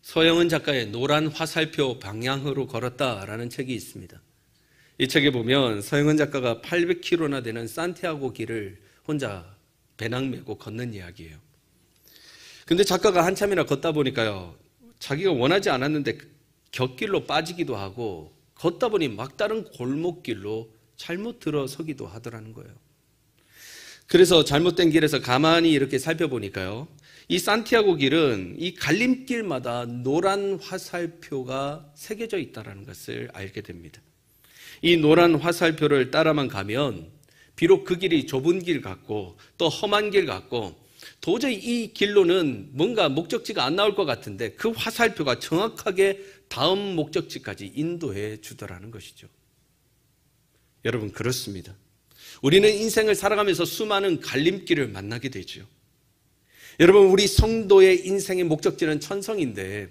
서영은 작가의 노란 화살표 방향으로 걸었다라는 책이 있습니다. 이 책에 보면 서영은 작가가 800km나 되는 산티아고 길을 혼자 배낭 메고 걷는 이야기예요. 근데 작가가 한참이나 걷다 보니까요, 자기가 원하지 않았는데 곁길로 빠지기도 하고 걷다 보니 막다른 골목길로 잘못 들어서기도 하더라는 거예요. 그래서 잘못된 길에서 가만히 이렇게 살펴보니까요, 이 산티아고 길은 이 갈림길마다 노란 화살표가 새겨져 있다는 것을 알게 됩니다. 이 노란 화살표를 따라만 가면 비록 그 길이 좁은 길 같고 또 험한 길 같고 도저히 이 길로는 뭔가 목적지가 안 나올 것 같은데 그 화살표가 정확하게 다음 목적지까지 인도해 주더라는 것이죠. 여러분, 그렇습니다. 우리는 인생을 살아가면서 수많은 갈림길을 만나게 되죠. 여러분, 우리 성도의 인생의 목적지는 천성인데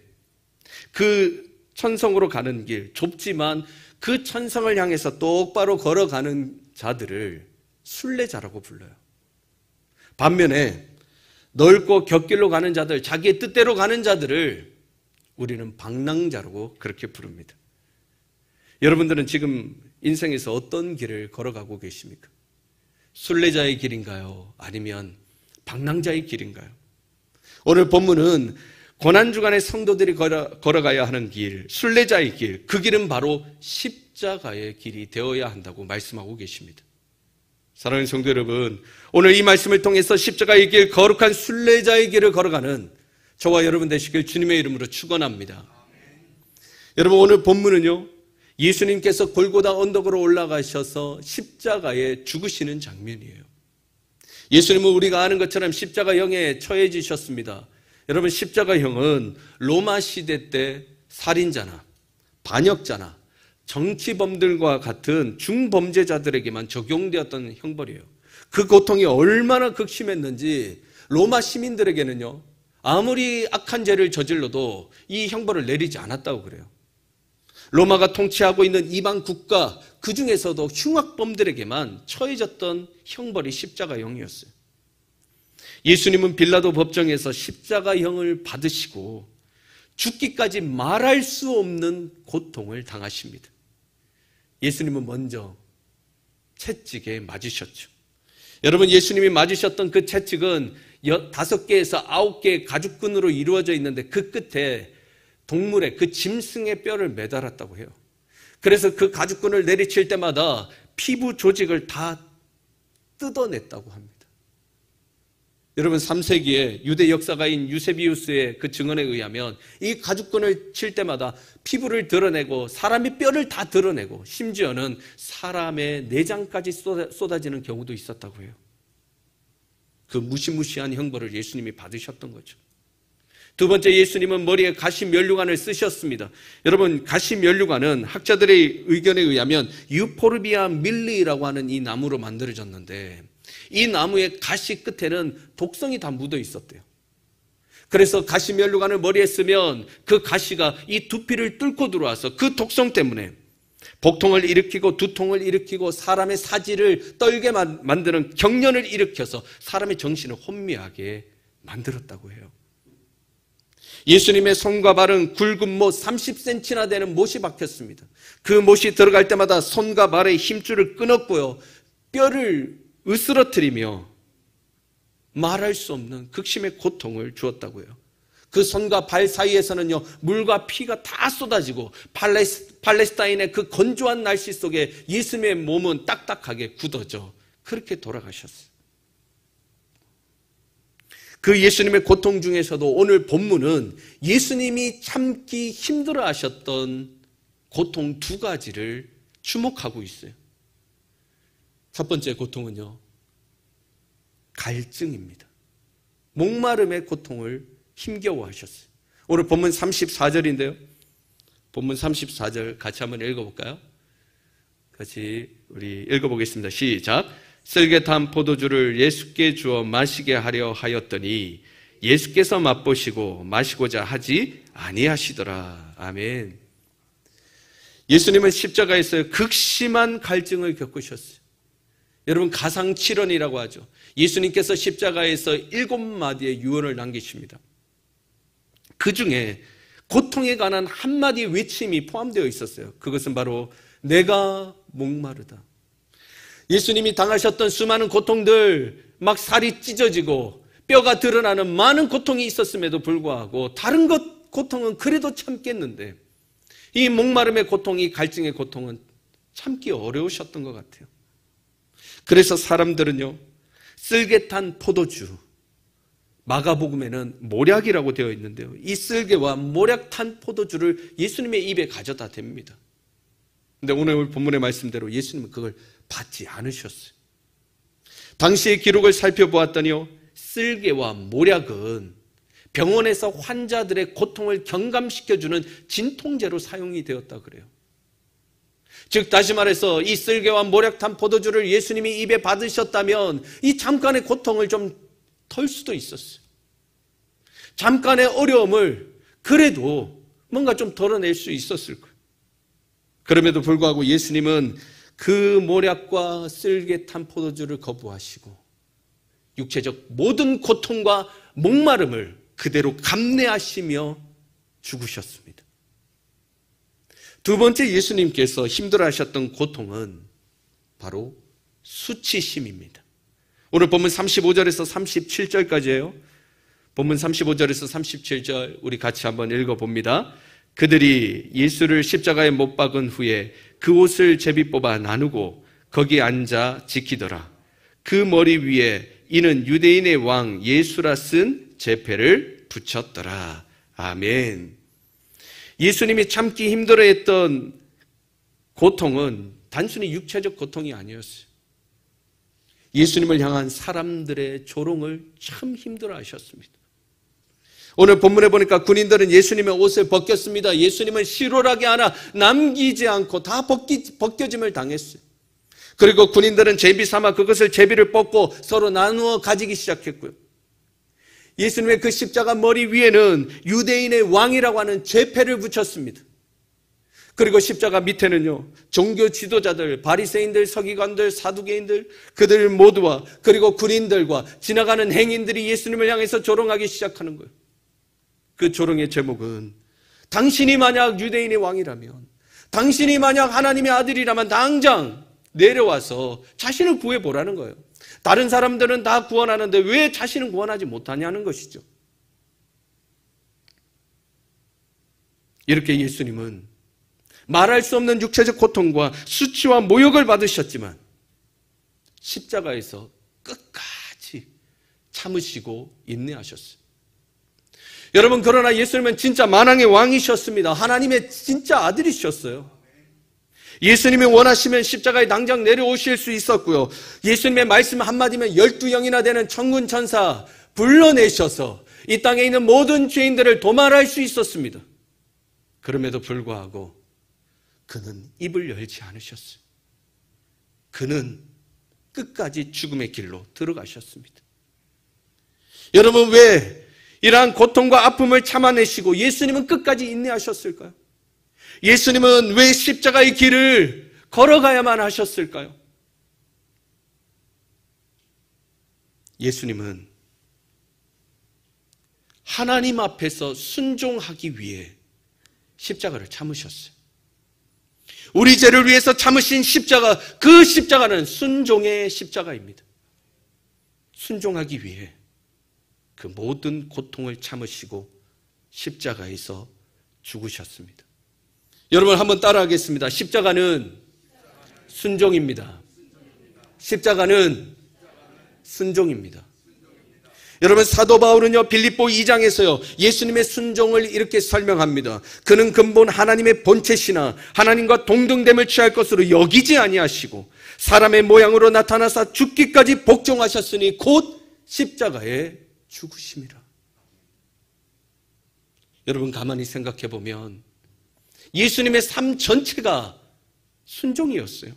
그 천성으로 가는 길, 좁지만 그 천성을 향해서 똑바로 걸어가는 자들을 순례자라고 불러요. 반면에 넓고 곁길로 가는 자들, 자기의 뜻대로 가는 자들을 우리는 방랑자라고 그렇게 부릅니다. 여러분들은 지금 인생에서 어떤 길을 걸어가고 계십니까? 순례자의 길인가요? 아니면 방랑자의 길인가요? 오늘 본문은 고난주간의 성도들이 걸어가야 하는 길, 순례자의 길, 그 길은 바로 십자가의 길이 되어야 한다고 말씀하고 계십니다. 사랑하는 성도 여러분, 오늘 이 말씀을 통해서 십자가의 길, 거룩한 순례자의 길을 걸어가는 저와 여러분 되시길 주님의 이름으로 축원합니다. 여러분, 오늘 본문은요, 예수님께서 골고다 언덕으로 올라가셔서 십자가에 죽으시는 장면이에요. 예수님은 우리가 아는 것처럼 십자가형에 처해지셨습니다. 여러분, 십자가형은 로마 시대 때 살인자나 반역자나 정치범들과 같은 중범죄자들에게만 적용되었던 형벌이에요. 그 고통이 얼마나 극심했는지 로마 시민들에게는요, 아무리 악한 죄를 저질러도 이 형벌을 내리지 않았다고 그래요. 로마가 통치하고 있는 이방 국가, 그 중에서도 흉악범들에게만 처해졌던 형벌이 십자가형이었어요. 예수님은 빌라도 법정에서 십자가형을 받으시고 죽기까지 말할 수 없는 고통을 당하십니다. 예수님은 먼저 채찍에 맞으셨죠. 여러분, 예수님이 맞으셨던 그 채찍은 5개에서 9개의 가죽끈으로 이루어져 있는데 그 끝에 동물의 그 짐승의 뼈를 매달았다고 해요. 그래서 그 가죽끈을 내리칠 때마다 피부 조직을 다 뜯어냈다고 합니다. 여러분, 3세기에 유대 역사가인 유세비우스의 그 증언에 의하면 이 가죽끈을 칠 때마다 피부를 드러내고 사람의 뼈를 다 드러내고 심지어는 사람의 내장까지 쏟아지는 경우도 있었다고 해요. 그 무시무시한 형벌을 예수님이 받으셨던 거죠. 두 번째, 예수님은 머리에 가시면류관을 쓰셨습니다. 여러분, 가시면류관은 학자들의 의견에 의하면 유포르비아 밀리라고 하는 이 나무로 만들어졌는데 이 나무의 가시 끝에는 독성이 다 묻어 있었대요. 그래서 가시면류관을 머리에 쓰면 그 가시가 이 두피를 뚫고 들어와서 그 독성 때문에 복통을 일으키고 두통을 일으키고 사람의 사지를 떨게 만드는 경련을 일으켜서 사람의 정신을 혼미하게 만들었다고 해요. 예수님의 손과 발은 굵은 못 30cm나 되는 못이 박혔습니다. 그 못이 들어갈 때마다 손과 발의 힘줄을 끊었고요, 뼈를 으스러뜨리며 말할 수 없는 극심의 고통을 주었다고요. 그 손과 발 사이에서는요, 물과 피가 다 쏟아지고 팔레스타인의 그 건조한 날씨 속에 예수님의 몸은 딱딱하게 굳어져 그렇게 돌아가셨어요. 그 예수님의 고통 중에서도 오늘 본문은 예수님이 참기 힘들어 하셨던 고통 2가지를 주목하고 있어요. 첫 번째 고통은요, 갈증입니다. 목마름의 고통을 힘겨워하셨어요. 오늘 본문 34절인데요. 본문 34절 같이 한번 읽어볼까요? 같이 우리 읽어보겠습니다. 시작. 쓸개탄 포도주를 예수께 주어 마시게 하려 하였더니 예수께서 맛보시고 마시고자 하지 아니하시더라. 아멘. 예수님은 십자가에서 극심한 갈증을 겪으셨어요. 여러분, 가상칠언이라고 하죠. 예수님께서 십자가에서 7마디의 유언을 남기십니다. 그 중에 고통에 관한 한마디 외침이 포함되어 있었어요. 그것은 바로 내가 목마르다. 예수님이 당하셨던 수많은 고통들, 막 살이 찢어지고 뼈가 드러나는 많은 고통이 있었음에도 불구하고 다른 고통은 그래도 참겠는데 이 목마름의 고통이, 갈증의 고통은 참기 어려우셨던 것 같아요. 그래서 사람들은요, 쓸개 탄 포도주, 마가복음에는 모략이라고 되어 있는데요, 이 쓸개와 모략 탄 포도주를 예수님의 입에 가져다 댑니다. 근데 오늘 본문의 말씀대로 예수님은 그걸 받지 않으셨어요. 당시의 기록을 살펴보았더니요, 쓸개와 모략은 병원에서 환자들의 고통을 경감시켜주는 진통제로 사용이 되었다 그래요. 즉 다시 말해서 이 쓸개와 모략 탄 포도주를 예수님이 입에 받으셨다면 이 잠깐의 고통을 좀 덜 수도 있었어요. 잠깐의 어려움을 그래도 뭔가 좀 덜어낼 수 있었을 거예요. 그럼에도 불구하고 예수님은 그 모략과 쓸개 탄 포도주를 거부하시고 육체적 모든 고통과 목마름을 그대로 감내하시며 죽으셨습니다. 두 번째 예수님께서 힘들어하셨던 고통은 바로 수치심입니다. 오늘 본문 35절에서 37절까지예요. 본문 35절에서 37절 우리 같이 한번 읽어봅니다. 그들이 예수를 십자가에 못 박은 후에 그 옷을 제비 뽑아 나누고 거기 앉아 지키더라. 그 머리 위에 이는 유대인의 왕 예수라 쓴 제패를 붙였더라. 아멘. 예수님이 참기 힘들어했던 고통은 단순히 육체적 고통이 아니었어요. 예수님을 향한 사람들의 조롱을 참 힘들어하셨습니다. 오늘 본문에 보니까 군인들은 예수님의 옷을 벗겼습니다. 예수님을 실오라게 하나 남기지 않고 다 벗겨짐을 당했어요. 그리고 군인들은 제비 삼아 그것을 제비를 뽑고 서로 나누어 가지기 시작했고요. 예수님의 그 십자가 머리 위에는 유대인의 왕이라고 하는 제패를 붙였습니다. 그리고 십자가 밑에는요, 종교 지도자들, 바리새인들, 서기관들, 사두개인들, 그들 모두와 그리고 군인들과 지나가는 행인들이 예수님을 향해서 조롱하기 시작하는 거예요. 그 조롱의 제목은 당신이 만약 유대인의 왕이라면, 당신이 만약 하나님의 아들이라면 당장 내려와서 자신을 구해보라는 거예요. 다른 사람들은 다 구원하는데 왜 자신은 구원하지 못하냐는 것이죠. 이렇게 예수님은 말할 수 없는 육체적 고통과 수치와 모욕을 받으셨지만 십자가에서 끝까지 참으시고 인내하셨어요. 여러분, 그러나 예수님은 진짜 만왕의 왕이셨습니다. 하나님의 진짜 아들이셨어요. 예수님이 원하시면 십자가에 당장 내려오실 수 있었고요. 예수님의 말씀 한마디면 12영이나 되는 천군 천사 불러내셔서 이 땅에 있는 모든 죄인들을 도말할 수 있었습니다. 그럼에도 불구하고 그는 입을 열지 않으셨어요. 그는 끝까지 죽음의 길로 들어가셨습니다. 여러분, 왜 이러한 고통과 아픔을 참아내시고 예수님은 끝까지 인내하셨을까요? 예수님은 왜 십자가의 길을 걸어가야만 하셨을까요? 예수님은 하나님 앞에서 순종하기 위해 십자가를 참으셨어요. 우리 죄를 위해서 참으신 십자가, 그 십자가는 순종의 십자가입니다. 순종하기 위해 그 모든 고통을 참으시고 십자가에서 죽으셨습니다. 여러분, 한번 따라하겠습니다. 십자가는 순종입니다. 십자가는 순종입니다. 여러분, 사도 바울은요, 빌립보 2장에서요 예수님의 순종을 이렇게 설명합니다. 그는 근본 하나님의 본체시나 하나님과 동등됨을 취할 것으로 여기지 아니하시고 사람의 모양으로 나타나사 죽기까지 복종하셨으니 곧 십자가에 죽으심이라. 여러분, 가만히 생각해 보면 예수님의 삶 전체가 순종이었어요.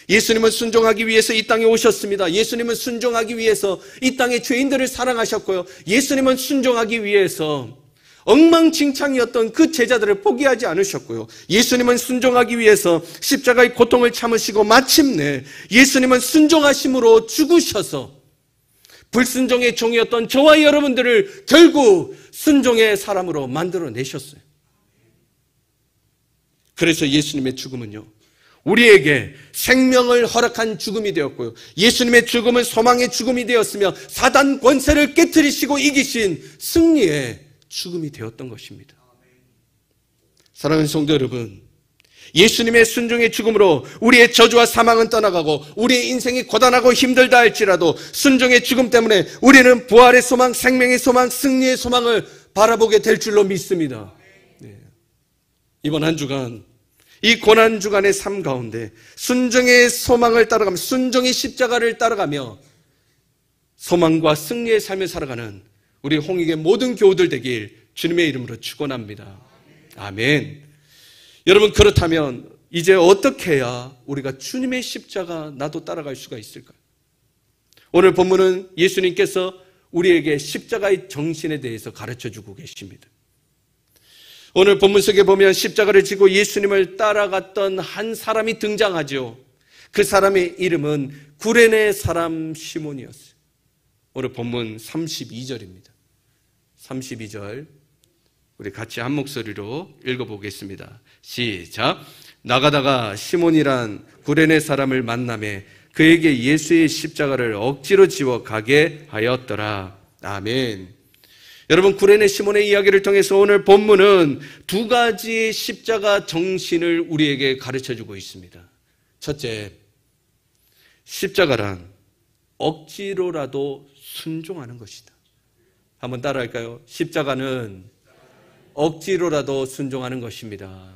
예수님은 순종하기 위해서 이 땅에 오셨습니다. 예수님은 순종하기 위해서 이 땅의 죄인들을 사랑하셨고요. 예수님은 순종하기 위해서 엉망진창이었던 그 제자들을 포기하지 않으셨고요. 예수님은 순종하기 위해서 십자가의 고통을 참으시고 마침내 예수님은 순종하심으로 죽으셔서 불순종의 종이었던 저와 여러분들을 결국 순종의 사람으로 만들어내셨어요. 그래서 예수님의 죽음은요, 우리에게 생명을 허락한 죽음이 되었고요, 예수님의 죽음은 소망의 죽음이 되었으며 사단 권세를 깨트리시고 이기신 승리의 죽음이 되었던 것입니다. 사랑하는 성도 여러분, 예수님의 순종의 죽음으로 우리의 저주와 사망은 떠나가고 우리의 인생이 고단하고 힘들다 할지라도 순종의 죽음 때문에 우리는 부활의 소망, 생명의 소망, 승리의 소망을 바라보게 될 줄로 믿습니다. 이번 한 주간, 이 고난 주간의 삶 가운데 순종의 소망을 따라가며, 순종의 십자가를 따라가며 소망과 승리의 삶을 살아가는 우리 홍익의 모든 교우들 되길 주님의 이름으로 축원합니다. 아멘. 여러분, 그렇다면 이제 어떻게 해야 우리가 주님의 십자가 나도 따라갈 수가 있을까요? 오늘 본문은 예수님께서 우리에게 십자가의 정신에 대해서 가르쳐주고 계십니다. 오늘 본문 속에 보면 십자가를 지고 예수님을 따라갔던 한 사람이 등장하죠. 그 사람의 이름은 구레네 사람 시몬이었어요. 오늘 본문 32절입니다. 32절 우리 같이 한 목소리로 읽어보겠습니다. 시작. 나가다가 시몬이란 구레네 사람을 만나매 그에게 예수의 십자가를 억지로 지워 가게 하였더라. 아멘. 여러분, 구레네 시몬의 이야기를 통해서 오늘 본문은 두 가지의 십자가 정신을 우리에게 가르쳐주고 있습니다. 첫째, 십자가란 억지로라도 순종하는 것이다. 한번 따라할까요? 십자가는 억지로라도 순종하는 것입니다.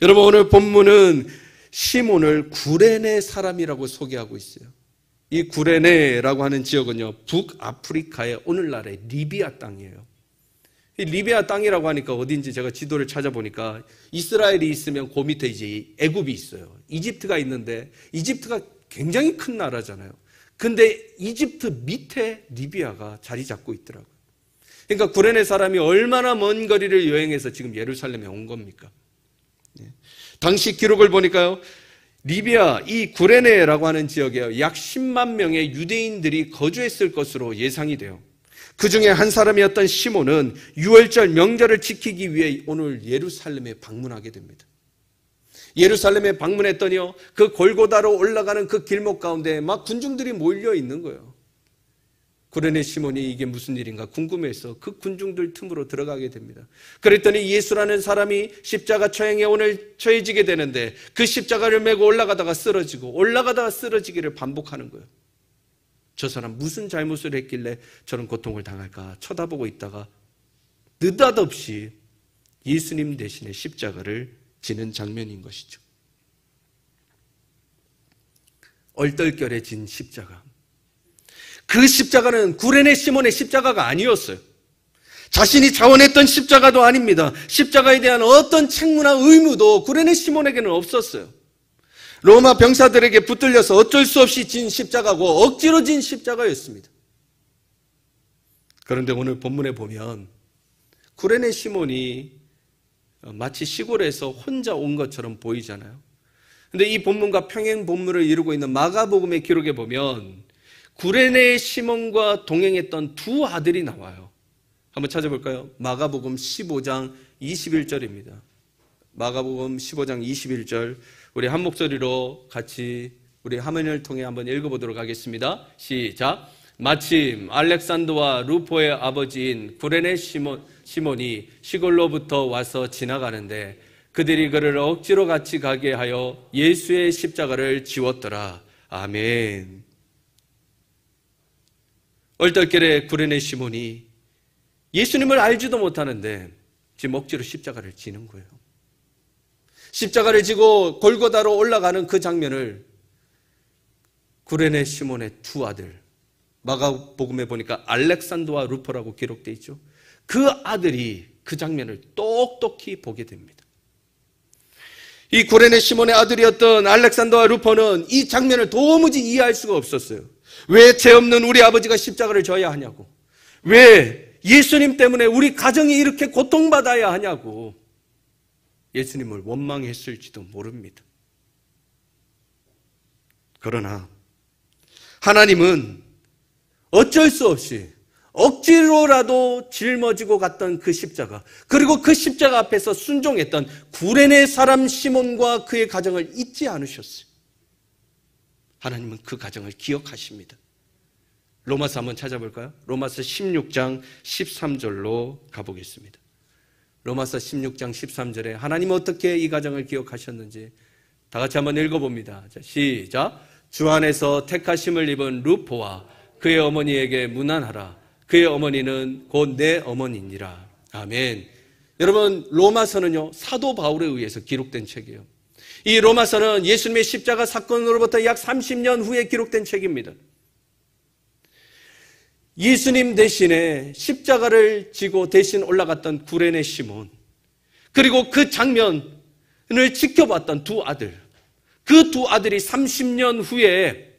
여러분, 오늘 본문은 시몬을 구레네 사람이라고 소개하고 있어요. 이 구레네라고 하는 지역은요, 북아프리카의 오늘날의 리비아 땅이에요. 이 리비아 땅이라고 하니까 어딘지 제가 지도를 찾아보니까 이스라엘이 있으면 그 밑에 이제 애굽이 있어요. 이집트가 있는데 이집트가 굉장히 큰 나라잖아요. 근데 이집트 밑에 리비아가 자리 잡고 있더라고요. 그러니까 구레네 사람이 얼마나 먼 거리를 여행해서 지금 예루살렘에 온 겁니까? 당시 기록을 보니까요, 리비아 이 구레네라고 하는 지역에 약 10만 명의 유대인들이 거주했을 것으로 예상이 돼요. 그 중에 한 사람이었던 시몬은 유월절 명절을 지키기 위해 오늘 예루살렘에 방문하게 됩니다. 예루살렘에 방문했더니요, 그 골고다로 올라가는 그 길목 가운데 막 군중들이 몰려 있는 거예요. 구레네 시몬이 이게 무슨 일인가 궁금해서 그 군중들 틈으로 들어가게 됩니다. 그랬더니 예수라는 사람이 십자가 처형에 오늘 처해지게 되는데 그 십자가를 메고 올라가다가 쓰러지기를 반복하는 거예요. 저 사람 무슨 잘못을 했길래 저런 고통을 당할까 쳐다보고 있다가 느닷없이 예수님 대신에 십자가를 지는 장면인 것이죠. 얼떨결에 진 십자가. 그 십자가는 구레네 시몬의 십자가가 아니었어요. 자신이 자원했던 십자가도 아닙니다. 십자가에 대한 어떤 책무나 의무도 구레네 시몬에게는 없었어요. 로마 병사들에게 붙들려서 어쩔 수 없이 진 십자가고 억지로 진 십자가였습니다. 그런데 오늘 본문에 보면 구레네 시몬이 마치 시골에서 혼자 온 것처럼 보이잖아요. 근데 이 본문과 평행 본문을 이루고 있는 마가복음의 기록에 보면 구레네 시몬과 동행했던 두 아들이 나와요. 한번 찾아볼까요? 마가복음 15장 21절입니다. 마가복음 15장 21절 우리 한 목소리로 같이 우리 화면을 통해 한번 읽어보도록 하겠습니다. 시작. 마침 알렉산더와 루포의 아버지인 구레네 시몬이 시골로부터 와서 지나가는데 그들이 그를 억지로 같이 가게 하여 예수의 십자가를 지웠더라. 아멘. 얼떨결에 구레네 시몬이 예수님을 알지도 못하는데 지금 억지로 십자가를 지는 거예요. 십자가를 지고 골고다로 올라가는 그 장면을 구레네 시몬의 두 아들, 마가복음에 보니까 알렉산더와 루포라고 기록되어 있죠. 그 아들이 그 장면을 똑똑히 보게 됩니다. 이 구레네 시몬의 아들이었던 알렉산더와 루포는 이 장면을 도무지 이해할 수가 없었어요. 왜 죄 없는 우리 아버지가 십자가를 져야 하냐고, 왜 예수님 때문에 우리 가정이 이렇게 고통받아야 하냐고 예수님을 원망했을지도 모릅니다. 그러나 하나님은 어쩔 수 없이 억지로라도 짊어지고 갔던 그 십자가, 그리고 그 십자가 앞에서 순종했던 구레네 사람 시몬과 그의 가정을 잊지 않으셨어요. 하나님은 그 가정을 기억하십니다. 로마서 한번 찾아볼까요? 로마서 16장 13절로 가보겠습니다. 로마서 16장 13절에 하나님은 어떻게 이 가정을 기억하셨는지 다 같이 한번 읽어봅니다. 자, 시작. 주 안에서 택하심을 입은 루포와 그의 어머니에게 문안하라. 그의 어머니는 곧 내 어머니니라. 아멘. 여러분, 로마서는요, 사도 바울에 의해서 기록된 책이에요. 이 로마서는 예수님의 십자가 사건으로부터 약 30년 후에 기록된 책입니다. 예수님 대신에 십자가를 지고 대신 올라갔던 구레네 시몬, 그리고 그 장면을 지켜봤던 두 아들, 그 두 아들이 30년 후에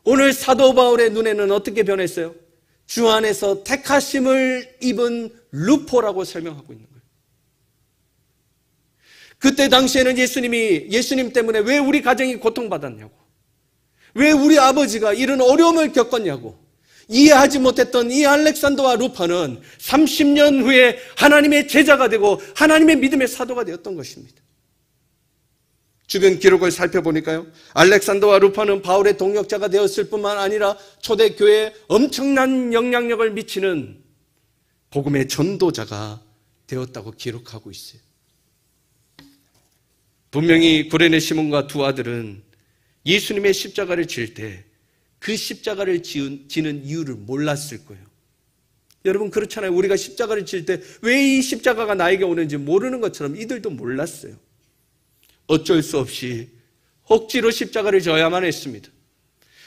오늘 사도 바울의 눈에는 어떻게 변했어요? 주 안에서 택하심을 입은 루포라고 설명하고 있는 거예요. 그때 당시에는 예수님 때문에 왜 우리 가정이 고통받았냐고, 왜 우리 아버지가 이런 어려움을 겪었냐고 이해하지 못했던 이 알렉산더와 루파는 30년 후에 하나님의 제자가 되고 하나님의 믿음의 사도가 되었던 것입니다. 주변 기록을 살펴보니까요, 알렉산더와 루파는 바울의 동역자가 되었을 뿐만 아니라 초대교회에 엄청난 영향력을 미치는 복음의 전도자가 되었다고 기록하고 있어요. 분명히 구레네 시몬과 두 아들은 예수님의 십자가를 질 때 그 십자가를 지는 이유를 몰랐을 거예요. 여러분, 그렇잖아요. 우리가 십자가를 질 때 왜 이 십자가가 나에게 오는지 모르는 것처럼 이들도 몰랐어요. 어쩔 수 없이 억지로 십자가를 져야만 했습니다.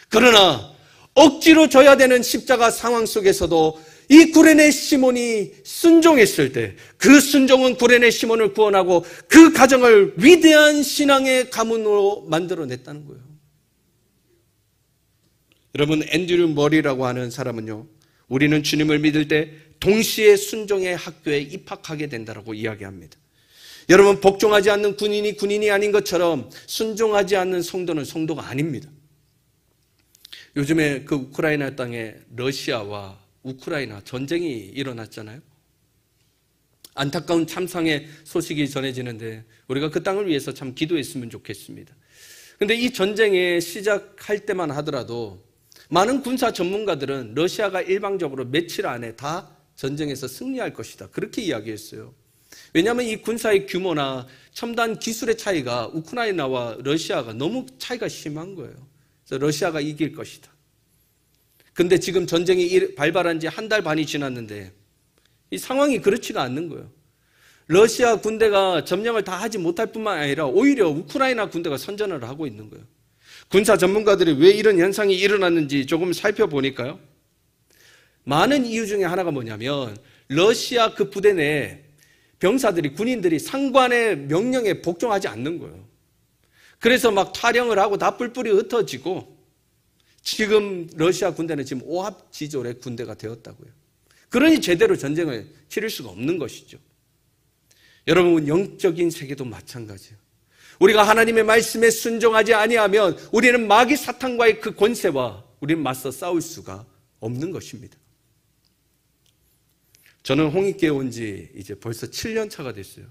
그러나 억지로 져야 되는 십자가 상황 속에서도 이 구레네 시몬이 순종했을 때 그 순종은 구레네 시몬을 구원하고 그 가정을 위대한 신앙의 가문으로 만들어냈다는 거예요. 여러분, 앤드류 머리라고 하는 사람은요, 우리는 주님을 믿을 때 동시에 순종의 학교에 입학하게 된다고 이야기합니다. 여러분, 복종하지 않는 군인이 군인이 아닌 것처럼 순종하지 않는 성도는 성도가 아닙니다. 요즘에 그 우크라이나 땅에 러시아와 우크라이나 전쟁이 일어났잖아요. 안타까운 참상의 소식이 전해지는데 우리가 그 땅을 위해서 참 기도했으면 좋겠습니다. 그런데 이 전쟁에 시작할 때만 하더라도 많은 군사 전문가들은 러시아가 일방적으로 며칠 안에 다 전쟁에서 승리할 것이다, 그렇게 이야기했어요. 왜냐하면 이 군사의 규모나 첨단 기술의 차이가 우크라이나와 러시아가 너무 차이가 심한 거예요. 그래서 러시아가 이길 것이다. 근데 지금 전쟁이 발발한 지 한 달 반이 지났는데 이 상황이 그렇지가 않는 거예요. 러시아 군대가 점령을 다 하지 못할 뿐만 아니라 오히려 우크라이나 군대가 선전을 하고 있는 거예요. 군사 전문가들이 왜 이런 현상이 일어났는지 조금 살펴보니까요, 많은 이유 중에 하나가 뭐냐면 러시아 그 부대 내에 병사들이, 군인들이 상관의 명령에 복종하지 않는 거예요. 그래서 막 탈영을 하고 다 뿔뿔이 흩어지고 지금 러시아 군대는 지금 오합지졸의 군대가 되었다고요. 그러니 제대로 전쟁을 치를 수가 없는 것이죠. 여러분, 영적인 세계도 마찬가지예요. 우리가 하나님의 말씀에 순종하지 아니하면 우리는 마귀 사탄과의 그 권세와 우리는 맞서 싸울 수가 없는 것입니다. 저는 홍익교회 온 지 이제 벌써 7년 차가 됐어요.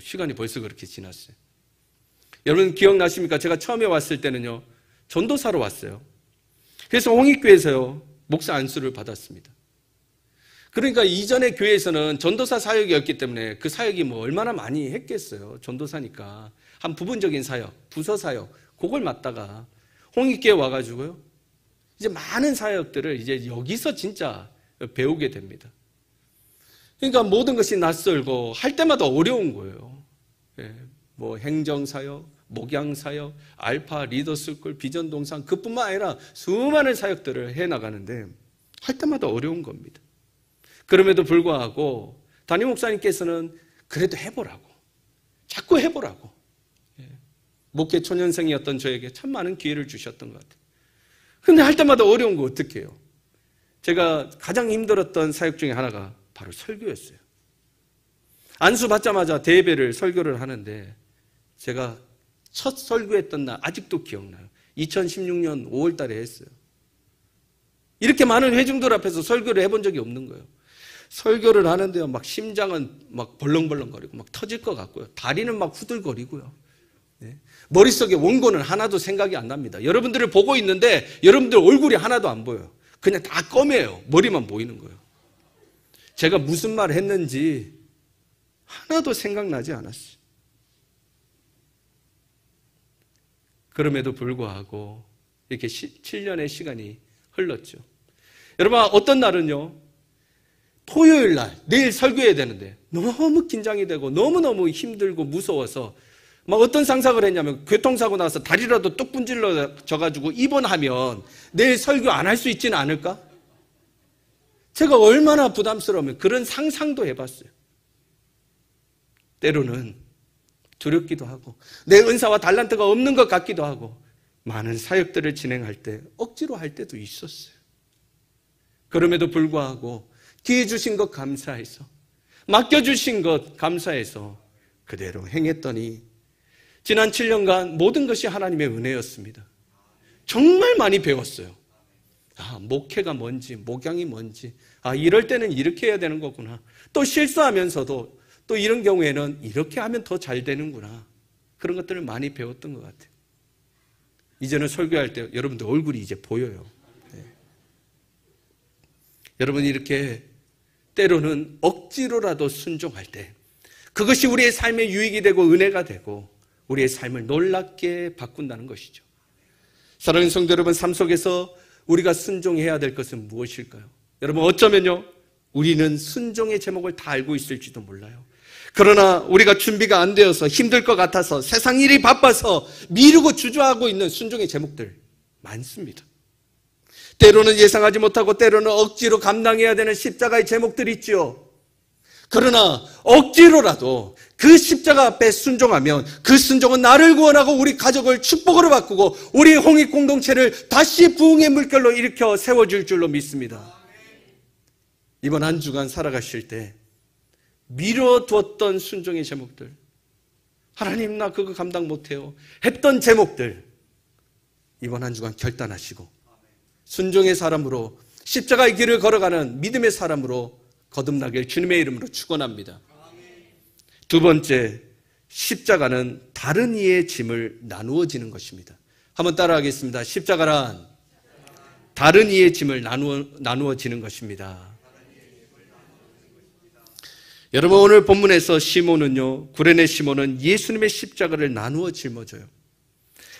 시간이 벌써 그렇게 지났어요. 여러분 기억나십니까? 제가 처음에 왔을 때는요, 전도사로 왔어요. 그래서 홍익교회에서요, 목사 안수를 받았습니다. 그러니까 이전의 교회에서는 전도사 사역이었기 때문에 그 사역이 뭐 얼마나 많이 했겠어요. 전도사니까 한 부분적인 사역, 부서 사역, 그걸 맡다가 홍익교회 와가지고요, 이제 많은 사역들을 이제 여기서 진짜 배우게 됩니다. 그러니까 모든 것이 낯설고 할 때마다 어려운 거예요. 뭐 행정사역, 목양사역, 알파, 리더스쿨, 비전동산, 그뿐만 아니라 수많은 사역들을 해나가는데 할 때마다 어려운 겁니다. 그럼에도 불구하고 담임 목사님께서는 그래도 해보라고, 자꾸 해보라고, 목회 초년생이었던 저에게 참 많은 기회를 주셨던 것 같아요. 근데 할 때마다 어려운 거 어떻게 해요? 제가 가장 힘들었던 사역 중에 하나가 바로 설교였어요. 안수 받자마자 대예배를 설교를 하는데 제가 첫 설교했던 날 아직도 기억나요. 2016년 5월 달에 했어요. 이렇게 많은 회중들 앞에서 설교를 해본 적이 없는 거예요. 설교를 하는데요, 막 심장은 막 벌렁벌렁거리고 막 터질 것 같고요. 다리는 막 후들거리고요. 네. 머릿속에 원고는 하나도 생각이 안 납니다. 여러분들을 보고 있는데 여러분들 얼굴이 하나도 안 보여요. 그냥 다 검해요. 머리만 보이는 거예요. 제가 무슨 말을 했는지 하나도 생각나지 않았어요. 그럼에도 불구하고 이렇게 7년의 시간이 흘렀죠. 여러분, 어떤 날은요, 토요일 날, 내일 설교해야 되는데 너무 긴장이 되고 너무너무 힘들고 무서워서 막 어떤 상상을 했냐면 교통사고 나서 다리라도 뚝 분질러져가지고 입원하면 내일 설교 안 할 수 있지는 않을까? 제가 얼마나 부담스러우면 그런 상상도 해봤어요. 때로는 두렵기도 하고 내 은사와 달란트가 없는 것 같기도 하고 많은 사역들을 진행할 때 억지로 할 때도 있었어요. 그럼에도 불구하고 기회 주신 것 감사해서, 맡겨주신 것 감사해서 그대로 행했더니 지난 7년간 모든 것이 하나님의 은혜였습니다. 정말 많이 배웠어요. 목회가 뭔지, 목양이 뭔지, 이럴 때는 이렇게 해야 되는 거구나. 또 실수하면서도 또 이런 경우에는 이렇게 하면 더 잘 되는구나. 그런 것들을 많이 배웠던 것 같아요. 이제는 설교할 때 여러분들 얼굴이 이제 보여요. 네. 여러분, 이렇게 때로는 억지로라도 순종할 때 그것이 우리의 삶에 유익이 되고 은혜가 되고 우리의 삶을 놀랍게 바꾼다는 것이죠. 사랑하는 성도 여러분, 삶 속에서 우리가 순종해야 될 것은 무엇일까요? 여러분, 어쩌면요, 우리는 순종의 제목을 다 알고 있을지도 몰라요. 그러나 우리가 준비가 안 되어서 힘들 것 같아서 세상 일이 바빠서 미루고 주저하고 있는 순종의 제목들 많습니다. 때로는 예상하지 못하고 때로는 억지로 감당해야 되는 십자가의 제목들이 있죠. 그러나 억지로라도 그 십자가 앞에 순종하면 그 순종은 나를 구원하고 우리 가족을 축복으로 바꾸고 우리 홍익 공동체를 다시 부흥의 물결로 일으켜 세워줄 줄로 믿습니다. 이번 한 주간 살아가실 때 미뤄두었던 순종의 제목들, 하나님 나 그거 감당 못해요 했던 제목들, 이번 한 주간 결단하시고 순종의 사람으로 십자가의 길을 걸어가는 믿음의 사람으로 거듭나길 주님의 이름으로 축원합니다. 두 번째, 십자가는 다른 이의 짐을 나누어 지는 것입니다. 한번 따라하겠습니다. 십자가란 다른 이의 짐을 나누어 지는 것입니다. 여러분, 오늘 본문에서 시몬은요, 구레네 시몬은 예수님의 십자가를 나누어 짊어져요.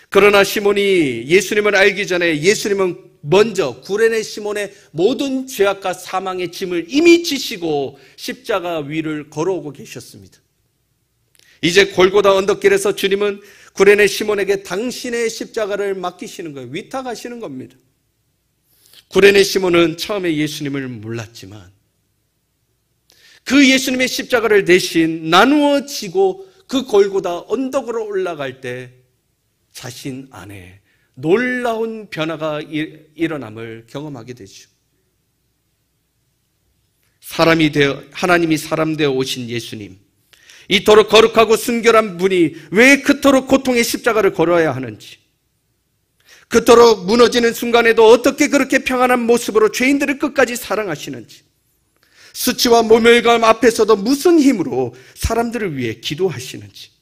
그러나 시몬이 예수님을 알기 전에 예수님은 먼저 구레네 시몬의 모든 죄악과 사망의 짐을 이미 지시고 십자가 위를 걸어오고 계셨습니다. 이제 골고다 언덕길에서 주님은 구레네 시몬에게 당신의 십자가를 맡기시는 거예요. 위탁하시는 겁니다. 구레네 시몬은 처음에 예수님을 몰랐지만 그 예수님의 십자가를 대신 나누어 지고 그 골고다 언덕으로 올라갈 때 자신 안에 놀라운 변화가 일어남을 경험하게 되죠. 사람이 되어 하나님이 사람 되어 오신 예수님, 이토록 거룩하고 순결한 분이 왜 그토록 고통의 십자가를 걸어야 하는지, 그토록 무너지는 순간에도 어떻게 그렇게 평안한 모습으로 죄인들을 끝까지 사랑하시는지, 수치와 모멸감 앞에서도 무슨 힘으로 사람들을 위해 기도하시는지,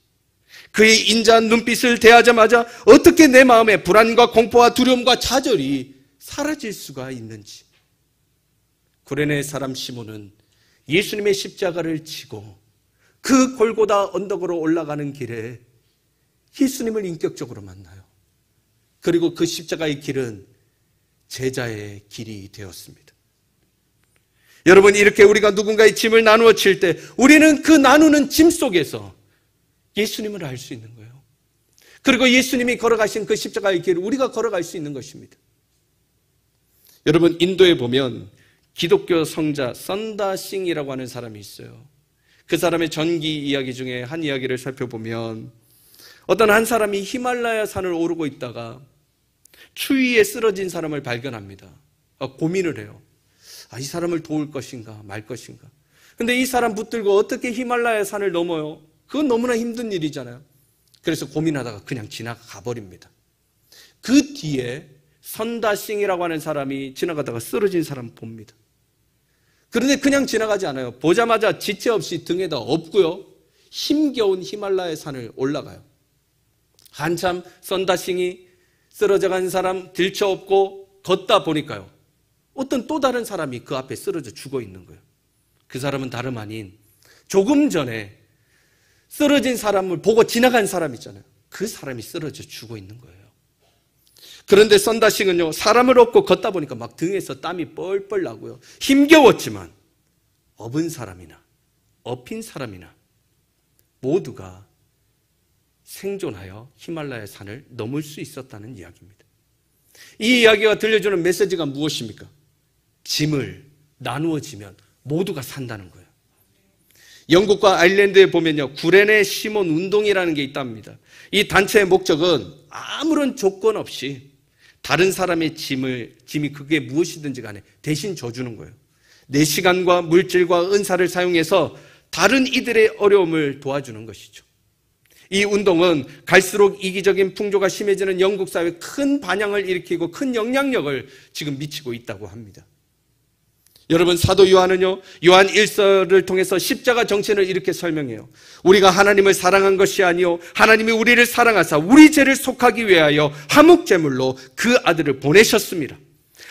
그의 인자한 눈빛을 대하자마자 어떻게 내 마음에 불안과 공포와 두려움과 좌절이 사라질 수가 있는지. 구레네 사람 시몬은 예수님의 십자가를 지고 그 골고다 언덕으로 올라가는 길에 예수님을 인격적으로 만나요. 그리고 그 십자가의 길은 제자의 길이 되었습니다. 여러분, 이렇게 우리가 누군가의 짐을 나누어 칠 때 우리는 그 나누는 짐 속에서 예수님을 알 수 있는 거예요. 그리고 예수님이 걸어가신 그 십자가의 길을 우리가 걸어갈 수 있는 것입니다. 여러분, 인도에 보면 기독교 성자 선다싱이라고 하는 사람이 있어요. 그 사람의 전기 이야기 중에 한 이야기를 살펴보면 어떤 한 사람이 히말라야 산을 오르고 있다가 추위에 쓰러진 사람을 발견합니다. 고민을 해요. 이 사람을 도울 것인가 말 것인가. 근데 이 사람 붙들고 어떻게 히말라야 산을 넘어요? 그건 너무나 힘든 일이잖아요. 그래서 고민하다가 그냥 지나가 버립니다. 그 뒤에 선다싱이라고 하는 사람이 지나가다가 쓰러진 사람 봅니다. 그런데 그냥 지나가지 않아요. 보자마자 지체 없이 등에다 업고요, 힘겨운 히말라야 산을 올라가요. 한참 선다싱이 쓰러져간 사람 들쳐업고 걷다 보니까요, 어떤 또 다른 사람이 그 앞에 쓰러져 죽어 있는 거예요. 그 사람은 다름 아닌 조금 전에 쓰러진 사람을 보고 지나간 사람 있잖아요. 그 사람이 쓰러져 죽어 있는 거예요. 그런데 선다싱은요, 사람을 업고 걷다 보니까 막 등에서 땀이 뻘뻘 나고요, 힘겨웠지만 업은 사람이나 업힌 사람이나 모두가 생존하여 히말라야 산을 넘을 수 있었다는 이야기입니다. 이 이야기가 들려주는 메시지가 무엇입니까? 짐을 나누어지면 모두가 산다는 거예요. 영국과 아일랜드에 보면요, 구레네 시몬 운동이라는 게 있답니다. 이 단체의 목적은 아무런 조건 없이 다른 사람의 짐이 그게 무엇이든지 간에 대신 져주는 거예요. 내 시간과 물질과 은사를 사용해서 다른 이들의 어려움을 도와주는 것이죠. 이 운동은 갈수록 이기적인 풍조가 심해지는 영국 사회에 큰 반향을 일으키고 큰 영향력을 지금 미치고 있다고 합니다. 여러분, 사도 요한은요, 요한 1서를 통해서 십자가 정신을 이렇게 설명해요. 우리가 하나님을 사랑한 것이 아니요 하나님이 우리를 사랑하사 우리 죄를 속하기 위하여 화목제물로 그 아들을 보내셨습니다.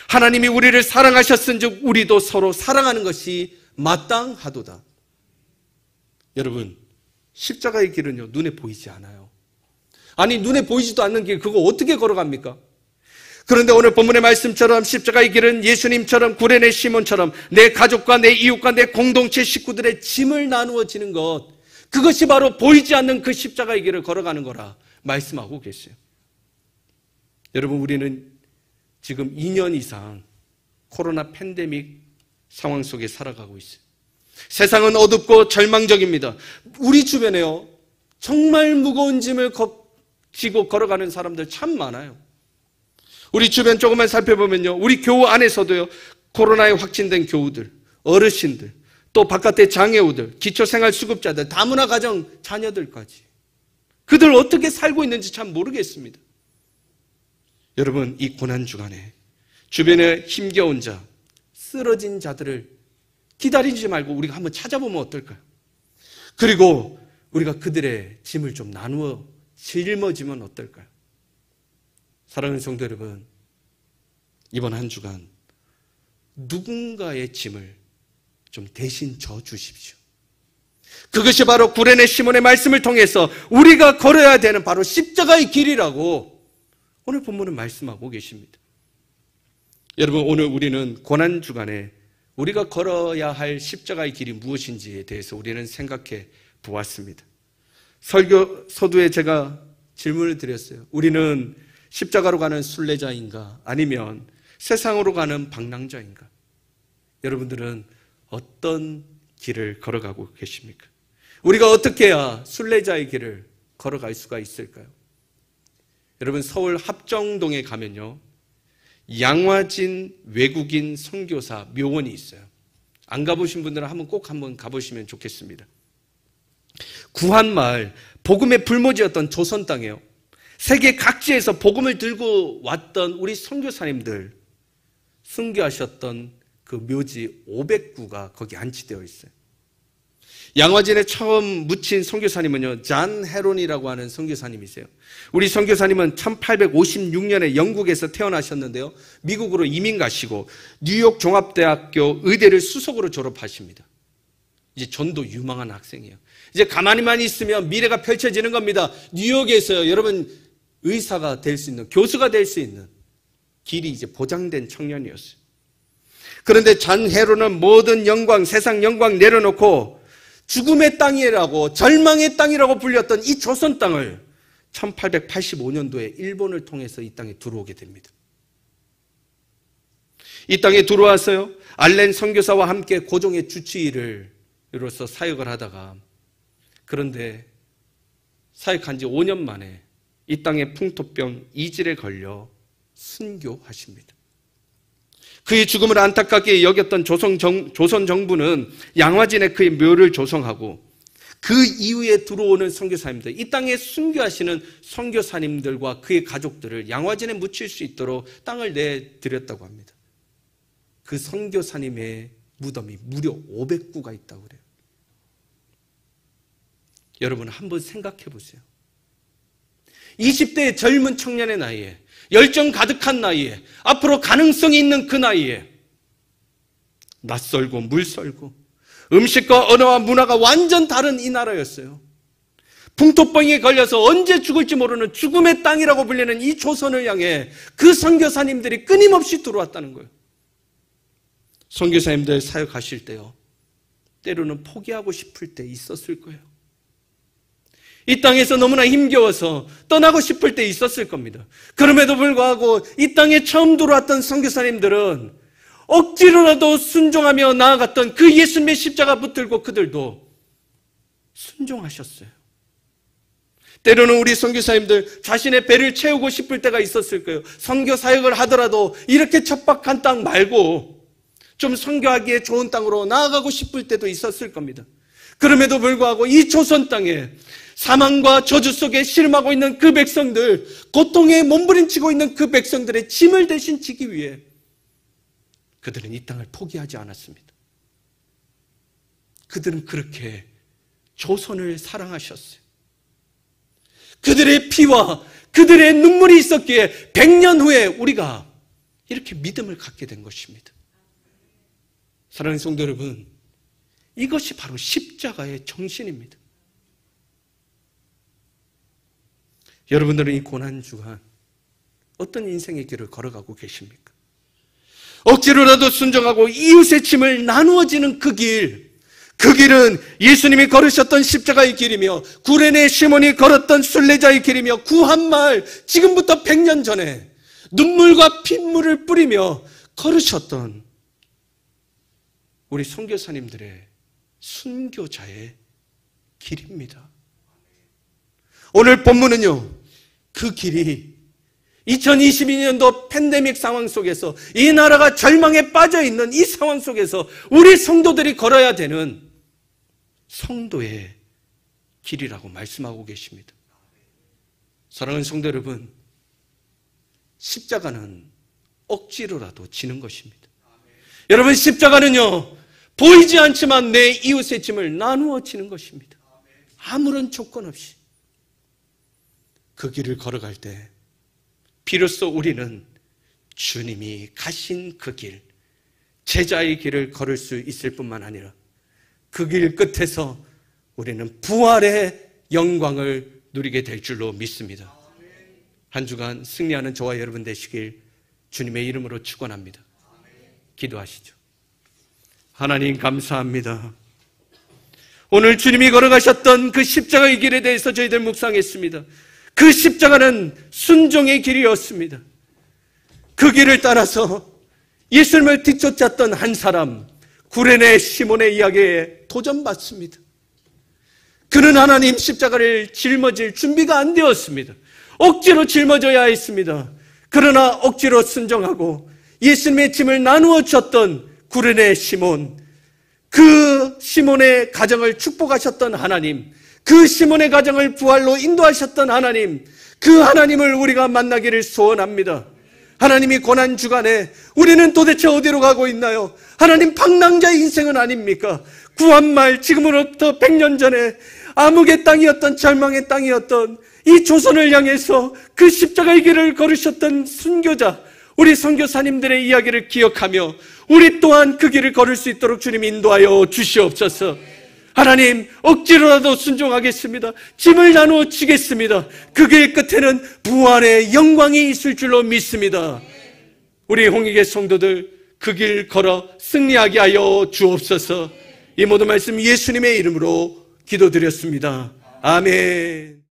하나님이 우리를 사랑하셨은즉 우리도 서로 사랑하는 것이 마땅하도다. 여러분, 십자가의 길은요, 눈에 보이지 않아요. 아니, 눈에 보이지도 않는 길, 그거 어떻게 걸어갑니까? 그런데 오늘 본문의 말씀처럼 십자가의 길은 예수님처럼 구레네 시몬처럼 내 가족과 내 이웃과 내 공동체 식구들의 짐을 나누어 지는 것, 그것이 바로 보이지 않는 그 십자가의 길을 걸어가는 거라 말씀하고 계세요. 여러분, 우리는 지금 2년 이상 코로나 팬데믹 상황 속에 살아가고 있어요. 세상은 어둡고 절망적입니다. 우리 주변에요, 정말 무거운 짐을 지고 걸어가는 사람들 참 많아요. 우리 주변 조금만 살펴보면요, 우리 교우 안에서도요, 코로나에 확진된 교우들, 어르신들, 또 바깥의 장애우들, 기초생활수급자들, 다문화 가정 자녀들까지, 그들 어떻게 살고 있는지 참 모르겠습니다. 여러분, 이 고난주간에 주변에 힘겨운 자, 쓰러진 자들을 기다리지 말고 우리가 한번 찾아보면 어떨까요? 그리고 우리가 그들의 짐을 좀 나누어 짊어지면 어떨까요? 사랑하는 성도 여러분, 이번 한 주간 누군가의 짐을 좀 대신 져 주십시오. 그것이 바로 구레네 시몬의 말씀을 통해서 우리가 걸어야 되는 바로 십자가의 길이라고 오늘 본문은 말씀하고 계십니다. 여러분, 오늘 우리는 고난주간에 우리가 걸어야 할 십자가의 길이 무엇인지에 대해서 우리는 생각해 보았습니다. 설교 서두에 제가 질문을 드렸어요. 우리는 십자가로 가는 순례자인가, 아니면 세상으로 가는 방랑자인가? 여러분들은 어떤 길을 걸어가고 계십니까? 우리가 어떻게 해야 순례자의 길을 걸어갈 수가 있을까요? 여러분, 서울 합정동에 가면요, 양화진 외국인 선교사 묘원이 있어요. 안 가보신 분들은 한번 가보시면 좋겠습니다. 구한마을, 복음의 불모지였던 조선 땅이에요. 세계 각지에서 복음을 들고 왔던 우리 선교사님들 순교하셨던 그 묘지 500구가 거기 안치되어 있어요. 양화진에 처음 묻힌 선교사님은요, 잔 헤론이라고 하는 선교사님이세요. 우리 선교사님은 1856년에 영국에서 태어나셨는데요, 미국으로 이민 가시고 뉴욕 종합대학교 의대를 수석으로 졸업하십니다. 이제 전도 유망한 학생이에요. 이제 가만히만 있으면 미래가 펼쳐지는 겁니다. 뉴욕에서요, 여러분, 의사가 될 수 있는, 교수가 될 수 있는 길이 이제 보장된 청년이었어요. 그런데 잔 헤론은 모든 영광, 세상 영광 내려놓고 죽음의 땅이라고, 절망의 땅이라고 불렸던 이 조선 땅을 1885년도에 일본을 통해서 이 땅에 들어오게 됩니다. 이 땅에 들어와서요, 알렌 선교사와 함께 고종의 주치의로서 사역을 하다가, 그런데 사역한 지 5년 만에 이 땅의 풍토병 이질에 걸려 순교하십니다. 그의 죽음을 안타깝게 여겼던 조선 정부는 양화진에 그의 묘를 조성하고 그 이후에 들어오는 선교사님들, 이 땅에 순교하시는 선교사님들과 그의 가족들을 양화진에 묻힐 수 있도록 땅을 내드렸다고 합니다. 그 선교사님의 무덤이 무려 500구가 있다고 그래요. 여러분 한번 생각해 보세요. 20대의 젊은 청년의 나이에, 열정 가득한 나이에, 앞으로 가능성이 있는 그 나이에 낯설고 물설고 음식과 언어와 문화가 완전 다른 이 나라였어요. 풍토병에 걸려서 언제 죽을지 모르는 죽음의 땅이라고 불리는 이 조선을 향해 그 선교사님들이 끊임없이 들어왔다는 거예요. 선교사님들 사역하실 때요, 때로는 포기하고 싶을 때 있었을 거예요. 이 땅에서 너무나 힘겨워서 떠나고 싶을 때 있었을 겁니다. 그럼에도 불구하고 이 땅에 처음 들어왔던 선교사님들은 억지로라도 순종하며 나아갔던 그 예수님의 십자가 붙들고 그들도 순종하셨어요. 때로는 우리 선교사님들 자신의 배를 채우고 싶을 때가 있었을 거예요. 선교 사역을 하더라도 이렇게 척박한 땅 말고 좀 선교하기에 좋은 땅으로 나아가고 싶을 때도 있었을 겁니다. 그럼에도 불구하고 이 조선 땅에 사망과 저주 속에 씨름하고 있는 그 백성들, 고통에 몸부림치고 있는 그 백성들의 짐을 대신 지기 위해 그들은 이 땅을 포기하지 않았습니다. 그들은 그렇게 조선을 사랑하셨어요. 그들의 피와 그들의 눈물이 있었기에 100년 후에 우리가 이렇게 믿음을 갖게 된 것입니다. 사랑하는 성도 여러분, 이것이 바로 십자가의 정신입니다. 여러분들은 이 고난주간 어떤 인생의 길을 걸어가고 계십니까? 억지로라도 순종하고 이웃의 짐을 나누어지는 그 길은 예수님이 걸으셨던 십자가의 길이며 구레네 시몬이 걸었던 순례자의 길이며 구한말, 지금부터 100년 전에 눈물과 핏물을 뿌리며 걸으셨던 우리 선교사님들의 순교자의 길입니다. 오늘 본문은요, 그 길이 2022년도 팬데믹 상황 속에서 이 나라가 절망에 빠져 있는 이 상황 속에서 우리 성도들이 걸어야 되는 성도의 길이라고 말씀하고 계십니다. 사랑하는 성도 여러분, 십자가는 억지로라도 지는 것입니다. 여러분, 십자가는요, 보이지 않지만 내 이웃의 짐을 나누어 지는 것입니다. 아무런 조건 없이. 그 길을 걸어갈 때 비로소 우리는 주님이 가신 그 길, 제자의 길을 걸을 수 있을 뿐만 아니라 그 길 끝에서 우리는 부활의 영광을 누리게 될 줄로 믿습니다. 한 주간 승리하는 저와 여러분 되시길 주님의 이름으로 축원합니다. 기도하시죠. 하나님 감사합니다. 오늘 주님이 걸어가셨던 그 십자가의 길에 대해서 저희들 묵상했습니다. 그 십자가는 순종의 길이었습니다. 그 길을 따라서 예수님을 뒤쫓았던 한 사람, 구레네 시몬의 이야기에 도전받습니다. 그는 하나님 십자가를 짊어질 준비가 안 되었습니다. 억지로 짊어져야 했습니다. 그러나 억지로 순종하고 예수님의 짐을 나누어 줬던 구레네 시몬, 그 시몬의 가정을 축복하셨던 하나님, 그 시몬의 가정을 부활로 인도하셨던 하나님, 그 하나님을 우리가 만나기를 소원합니다. 하나님이 고난주간에 우리는 도대체 어디로 가고 있나요? 하나님, 방랑자의 인생은 아닙니까? 구한말, 지금으로부터 100년 전에 암흑의 땅이었던, 절망의 땅이었던 이 조선을 향해서 그 십자가의 길을 걸으셨던 순교자, 우리 선교사님들의 이야기를 기억하며 우리 또한 그 길을 걸을 수 있도록 주님 인도하여 주시옵소서. 하나님, 억지로라도 순종하겠습니다. 짐을 나누어 지겠습니다. 그 길 끝에는 부활의 영광이 있을 줄로 믿습니다. 우리 홍익의 성도들 그 길 걸어 승리하게 하여 주옵소서. 이 모든 말씀 예수님의 이름으로 기도드렸습니다. 아멘.